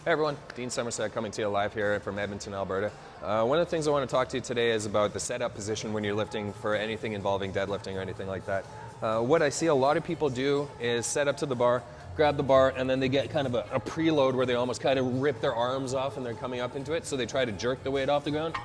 Hey everyone, Dean Somerset coming to you live here from Edmonton, Alberta. One of the things I want to talk to you today is about the setup position when you're lifting for anything involving deadlifting or anything like that. What I see a lot of people do is set up to the bar, grab the bar, and then they get kind of a preload where they almost kind of rip their arms off and they're coming up into it. So they try to jerk the weight off the ground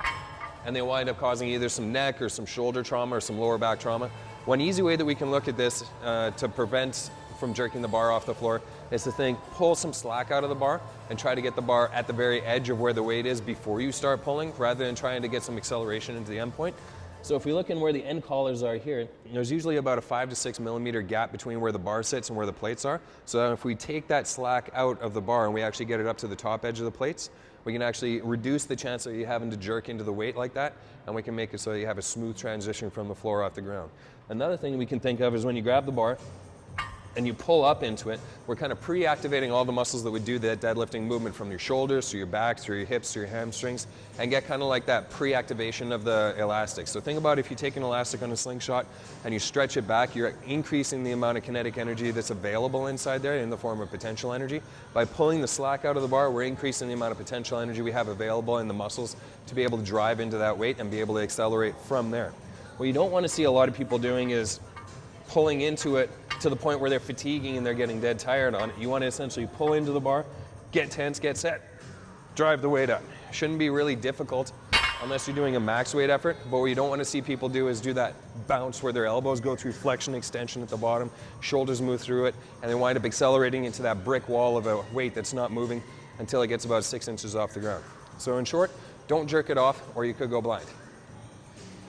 and they wind up causing either some neck or some shoulder trauma or some lower back trauma. One easy way that we can look at this to prevent from jerking the bar off the floor is to pull some slack out of the bar and try to get the bar at the very edge of where the weight is before you start pulling, rather than trying to get some acceleration into the end point. So if we look in where the end collars are here, there's usually about a 5 to 6 millimeter gap between where the bar sits and where the plates are. So if we take that slack out of the bar and we actually get it up to the top edge of the plates, we can actually reduce the chance of you having to jerk into the weight like that, and we can make it so you have a smooth transition from the floor off the ground. Another thing we can think of is when you grab the bar and you pull up into it, we're kind of pre-activating all the muscles that would do that deadlifting movement, from your shoulders, through your back, through your hips, through your hamstrings, and get kind of like that pre-activation of the elastic. So think about if you take an elastic on a slingshot and you stretch it back, you're increasing the amount of kinetic energy that's available inside there in the form of potential energy. By pulling the slack out of the bar, we're increasing the amount of potential energy we have available in the muscles to be able to drive into that weight and be able to accelerate from there. What you don't want to see a lot of people doing is pulling into it to the point where they're fatiguing and they're getting dead tired on it. You want to essentially pull into the bar, get tense, get set, drive the weight up. Shouldn't be really difficult unless you're doing a max weight effort, but what you don't want to see people do is do that bounce where their elbows go through flexion extension at the bottom, shoulders move through it, and they wind up accelerating into that brick wall of a weight that's not moving until it gets about 6 inches off the ground. So in short, don't jerk it off or you could go blind.